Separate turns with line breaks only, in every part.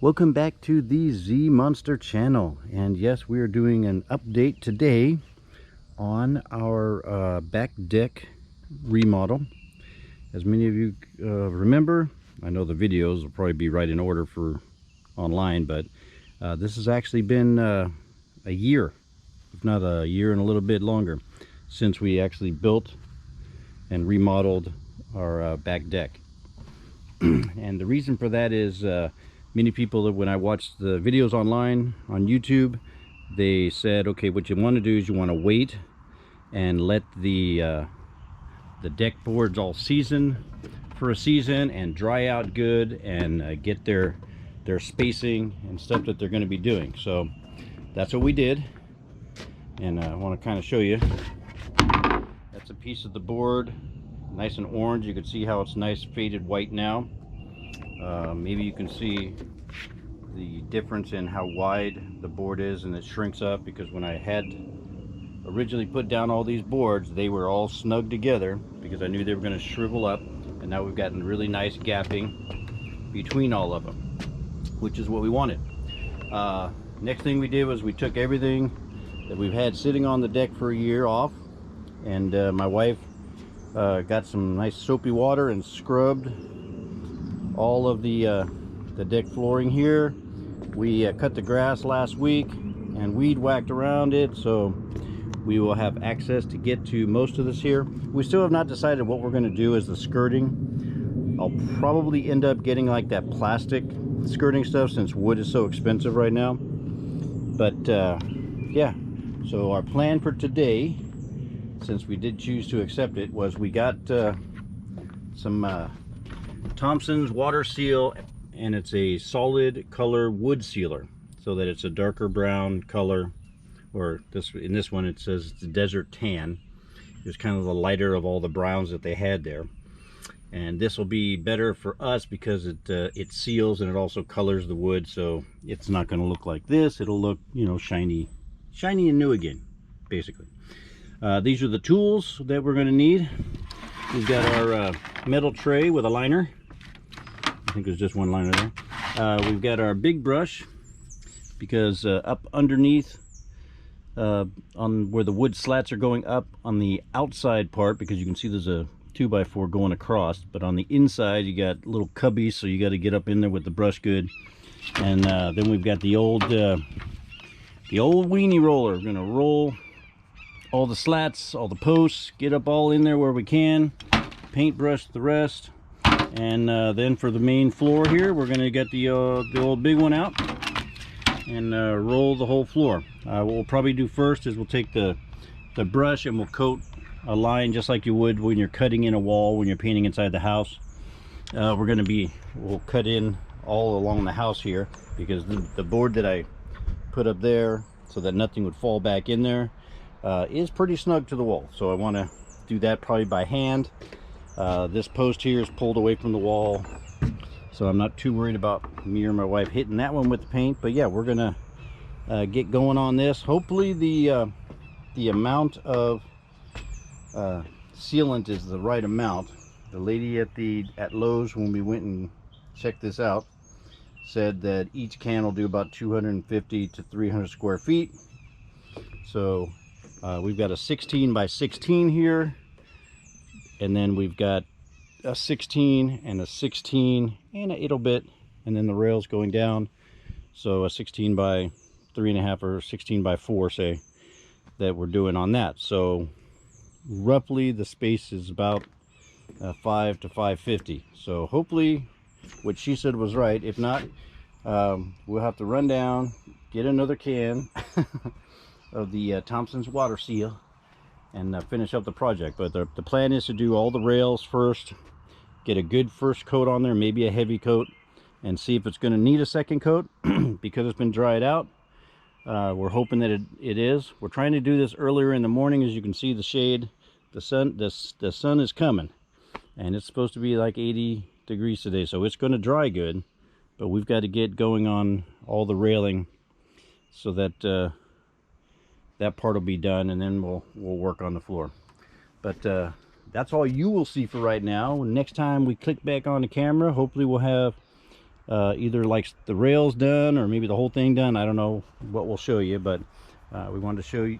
Welcome back to the Zmonster Channel, and yes, we are doing an update today on our back deck remodel. As many of you remember, I know the videos will probably be right in order for online, but this has actually been a year, if not a year and a little bit longer, since we actually built and remodeled our back deck. And the reason for that is many people, that when I watched the videos online on YouTube, they said, okay, what you want to do is you want to wait and let the deck boards all season for a season and dry out good and get their spacing and stuff that they're going to be doing. So that's what we did, and I want to kind of show you. That's a piece of the board, nice and orange. You can see how it's nice faded white now. Maybe you can see the difference in how wide the board is, and it shrinks up, because when I had originally put down all these boards, they were all snug together because I knew they were going to shrivel up, and now we've gotten really nice gapping between all of them, which is what we wanted. Next thing we did was we took everything that we've had sitting on the deck for a year off, and my wife got some nice soapy water and scrubbed all of the deck flooring here. We cut the grass last week and weed whacked around it, so we will have access to get to most of this here. We still have not decided what we're going to do as the skirting. I'll probably end up getting like that plastic skirting stuff, since wood is so expensive right now. But yeah, so our plan for today, since we did choose to accept it, was we got some Thompson's water seal, and it's a solid color wood sealer, so that it's a darker brown color, or in this one it says it's a desert tan. It's kind of the lighter of all the browns that they had there, and this will be better for us because it seals, and it also colors the wood, so it's not going to look like this. It'll look, you know, shiny and new again, basically. These are the tools that we're going to need. We've got our metal tray with a liner. I think there's just one liner there. We've got our big brush, because up underneath, on where the wood slats are going up on the outside part, because you can see there's a 2x4 going across, but on the inside you got little cubbies, so you got to get up in there with the brush good. And then we've got the old weenie roller. We're gonna roll all the slats, all the posts, get up all in there where we can, paintbrush the rest. And then for the main floor here, we're going to get the old big one out and roll the whole floor. What we'll probably do first is we'll take the brush and we'll coat a line just like you would when you're cutting in a wall, when you're painting inside the house. We'll cut in all along the house here, because the board that I put up there so that nothing would fall back in there is pretty snug to the wall. So I want to do that probably by hand. This post here is pulled away from the wall, so I'm not too worried about me or my wife hitting that one with the paint. But yeah, we're gonna get going on this. Hopefully the amount of sealant is the right amount. The lady at Lowe's, when we went and checked this out, said that each can will do about 250 to 300 square feet. So we've got a 16 by 16 here, and then we've got a 16 and a 16 and an 8 bit, and then the rails going down. So a 16 by 3.5 or 16 by 4, say, that we're doing on that. So roughly the space is about 5 to 550. So hopefully what she said was right. If not, we'll have to run down, get another can of the Thompson's water seal, and finish up the project. But the plan is to do all the rails first, get a good first coat on there, maybe a heavy coat, and see if it's going to need a second coat because it's been dried out. We're hoping that it is. We're trying to do this earlier in the morning. As you can see, the shade, the sun is coming, and it's supposed to be like 80 degrees today, so it's going to dry good. But we've got to get going on all the railing so that that part will be done, and then we'll work on the floor. But that's all you will see for right now. Next time we click back on the camera, hopefully we'll have either like the rails done or maybe the whole thing done. I don't know what we'll show you, but we wanted to show you,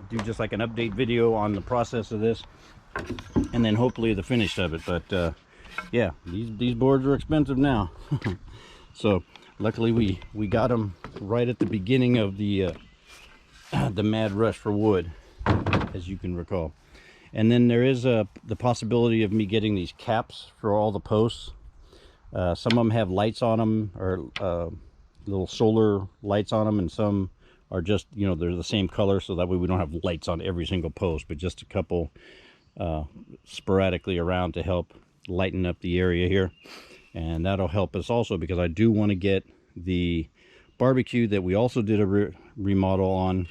do just like an update video on the process of this, and then hopefully the finish of it. But yeah, these boards are expensive now. So luckily we got them right at the beginning of the mad rush for wood, as you can recall. And then there is the possibility of me getting these caps for all the posts. Some of them have lights on them, or little solar lights on them, and some are just, they're the same color, so that way we don't have lights on every single post, but just a couple sporadically around to help lighten up the area here. And that'll help us also, because I do want to get the barbecue that we also did a remodel on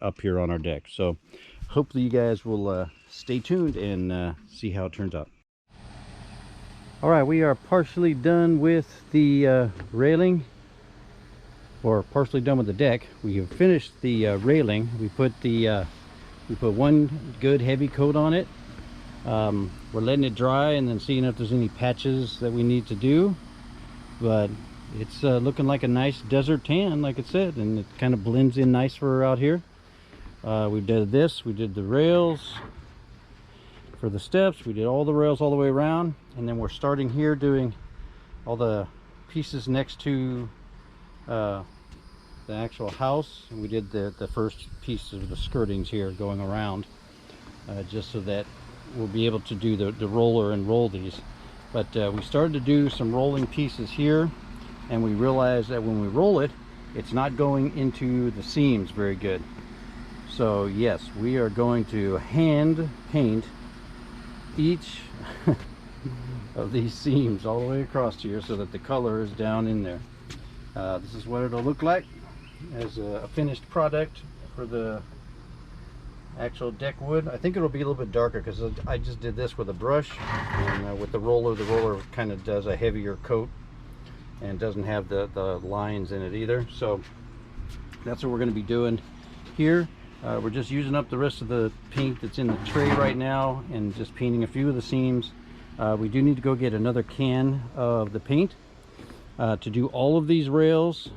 up here on our deck. So hopefully you guys will stay tuned and see how it turns out. All right, we are partially done with the railing, or partially done with the deck. We have finished the railing. We put one good heavy coat on it. We're letting it dry and then seeing if there's any patches that we need to do, but it's looking like a nice desert tan, like it said, and it kind of blends in nice for out here. We did this, we did the rails for the steps, we did all the rails all the way around, and then we're starting here doing all the pieces next to the actual house. And we did the first piece of the skirtings here going around, just so that we'll be able to do the roller and roll these. But we started to do some rolling pieces here, and we realized that when we roll it, it's not going into the seams very good. So yes, we are going to hand paint each of these seams all the way across here, so that the color is down in there. This is what it'll look like as a finished product for the actual deck wood. I think it'll be a little bit darker because I just did this with a brush, and with the roller kind of does a heavier coat and doesn't have the lines in it either. So that's what we're going to be doing here. We're just using up the rest of the paint that's in the tray right now and just painting a few of the seams. We do need to go get another can of the paint to do all of these rails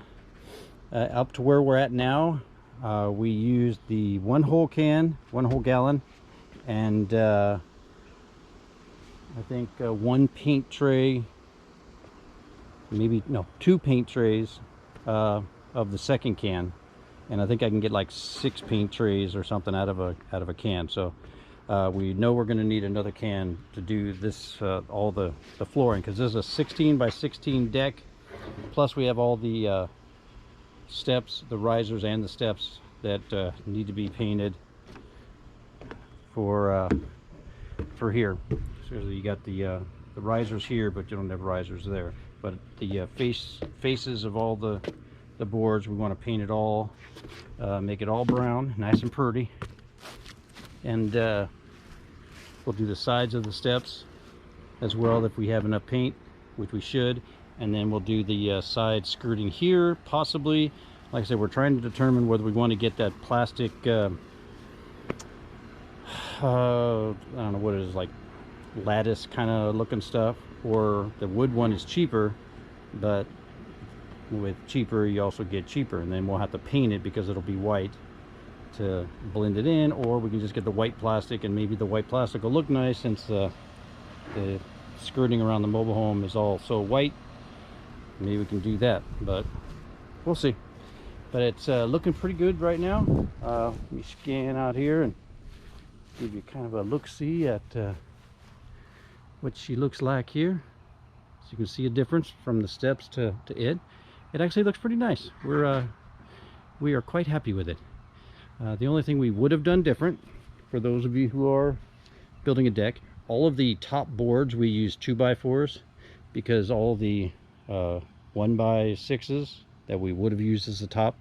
up to where we're at now. We used the one whole gallon, and I think one paint tray, two paint trays of the second can, and I think I can get like 6 paint trays or something out of a can. So we know we're going to need another can to do this, all the flooring, because this is a 16 by 16 deck, plus we have all the steps, the risers and the steps that need to be painted for here. So you got the risers here, but you don't have risers there. But the faces of all the boards, we want to paint it all, make it all brown, nice and pretty. And we'll do the sides of the steps as well if we have enough paint, which we should. And then we'll do the side skirting here, possibly. Like I said, we're trying to determine whether we want to get that plastic, I don't know what it is, like lattice kind of looking stuff, or the wood one is cheaper, but with cheaper you also get cheaper, and then we'll have to paint it because it'll be white to blend it in, or we can just get the white plastic, and maybe the white plastic will look nice since the skirting around the mobile home is all so white. Maybe we can do that, but we'll see. But it's looking pretty good right now. Let me scan out here and give you kind of a look-see at what she looks like here. So you can see a difference from the steps to it. It actually looks pretty nice. We are quite happy with it. The only thing we would have done different, for those of you who are building a deck, all of the top boards we use 2x4s, because all the 1x6s that we would have used as the top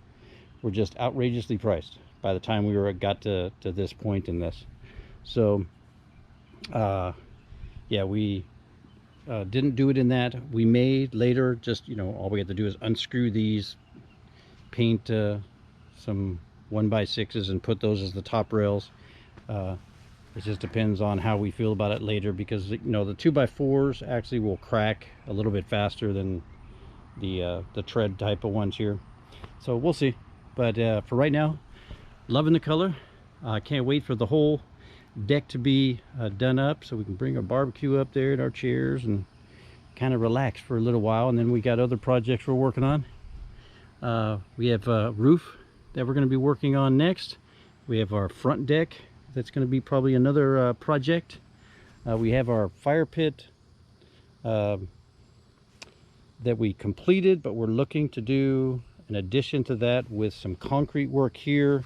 were just outrageously priced by the time we got to this point in this. So yeah, we didn't do it in that. We may later, just all we have to do is unscrew these, paint some 1x6s and put those as the top rails. It just depends on how we feel about it later, because the 2x4s actually will crack a little bit faster than the tread type of ones here. So we'll see. But for right now, loving the color. I can't wait for the whole deck to be done up so we can bring our barbecue up there and our chairs and kind of relax for a little while. And then we got other projects we're working on. We have a roof that we're going to be working on next. We have our front deck that's going to be probably another project. We have our fire pit that we completed, but we're looking to do an addition to that with some concrete work here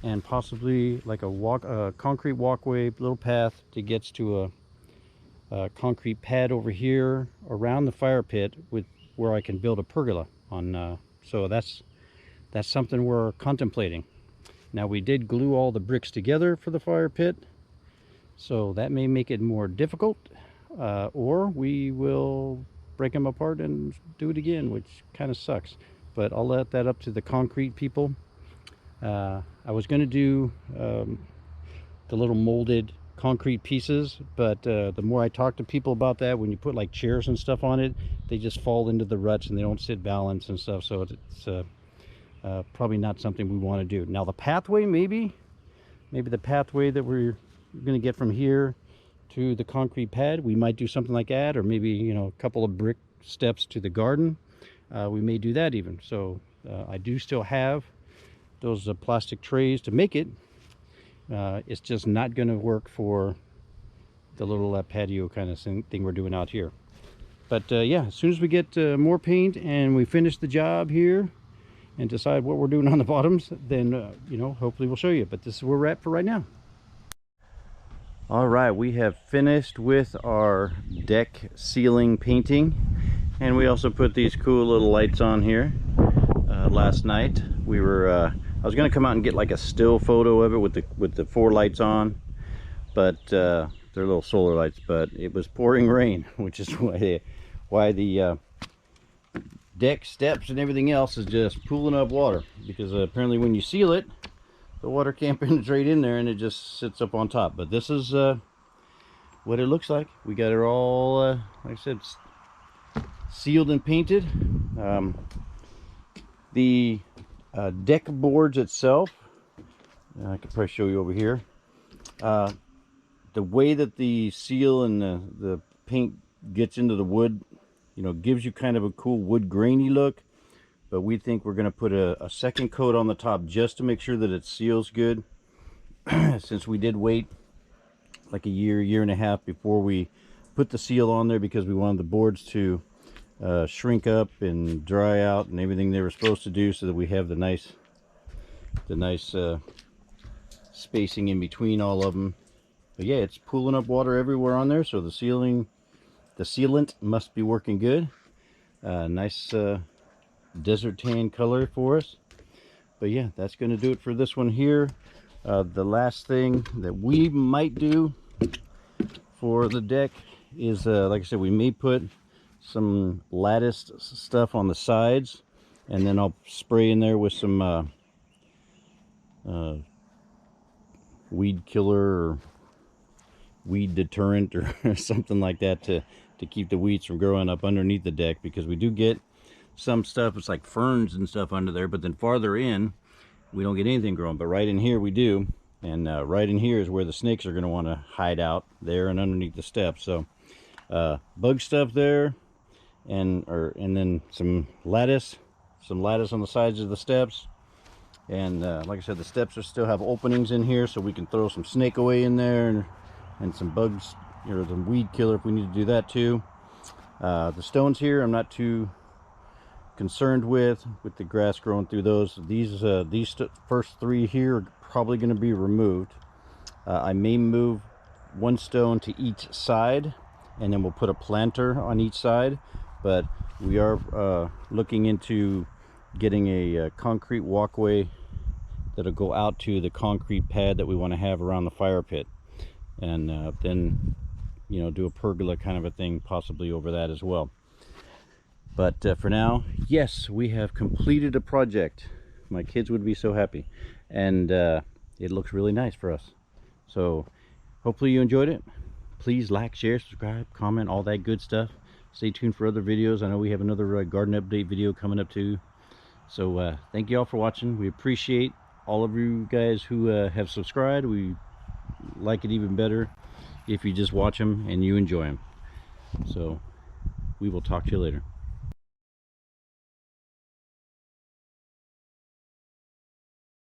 and possibly like a concrete walkway, little path that gets to a concrete pad over here around the fire pit with where I can build a pergola on. So that's something we're contemplating. Now, we did glue all the bricks together for the fire pit, so that may make it more difficult, or we will break them apart and do it again, which kind of sucks. But I'll let that up to the concrete people. I was going to do the little molded concrete pieces, but the more I talk to people about that, when you put like chairs and stuff on it, they just fall into the ruts and they don't sit balanced and stuff. So it's probably not something we want to do. Now the pathway, maybe the pathway that we're going to get from here to the concrete pad, we might do something like that, or maybe, you know, a couple of brick steps to the garden. We may do that even. So I do still have those plastic trays to make it. It's just not going to work for the little patio kind of thing we're doing out here. But yeah, as soon as we get more paint and we finish the job here and decide what we're doing on the bottoms, then you know, hopefully we'll show you. But this is where we're at for right now. All right, we have finished with our deck ceiling painting, and we also put these cool little lights on here. Last night we were I was gonna come out and get like a still photo of it with the 4 lights on, but they're little solar lights, but it was pouring rain, which is why the deck steps and everything else is just pooling up water, because apparently when you seal it, the water can't penetrate in there and it just sits up on top. But this is what it looks like. We got it all like I said, sealed and painted. The deck boards itself, I could probably show you over here. The way that the seal and the paint gets into the wood, you know, gives you kind of a cool wood grainy look. But we think we're going to put a second coat on the top just to make sure that it seals good. Since we did wait like a year and a half before we put the seal on there, because we wanted the boards to shrink up and dry out and everything they were supposed to do, so that we have the nice spacing in between all of them. But yeah, it's pooling up water everywhere on there, so the sealant must be working good. Nice desert tan color for us. But yeah, that's going to do it for this one here. The last thing that we might do for the deck is like I said, we may put some lattice stuff on the sides, and then I'll spray in there with some weed killer or weed deterrent or something like that to keep the weeds from growing up underneath the deck, because we do get some stuff, it's like ferns and stuff under there, but then farther in we don't get anything growing. But right in here we do, and right in here is where the snakes are going to want to hide out, there and underneath the steps. So bug stuff there, and then some lattice on the sides of the steps. And like I said, the steps still have openings in here, so we can throw some snake away in there, and some bugs or the weed killer if we need to do that too. The stones here I'm not too concerned with the grass growing through those. These first 3 here are probably going to be removed. I may move 1 stone to each side, and then we'll put a planter on each side. But we are looking into getting a concrete walkway that'll go out to the concrete pad that we want to have around the fire pit, and then, you know, do a pergola kind of a thing possibly over that as well. But for now, yes, we have completed a project. My kids would be so happy, and it looks really nice for us. So hopefully you enjoyed it. Please like, share, subscribe, comment, all that good stuff. Stay tuned for other videos. I know we have another garden update video coming up too. So thank you all for watching. We appreciate all of you guys who have subscribed. We like it even better if you just watch them and you enjoy them. So we will talk to you later.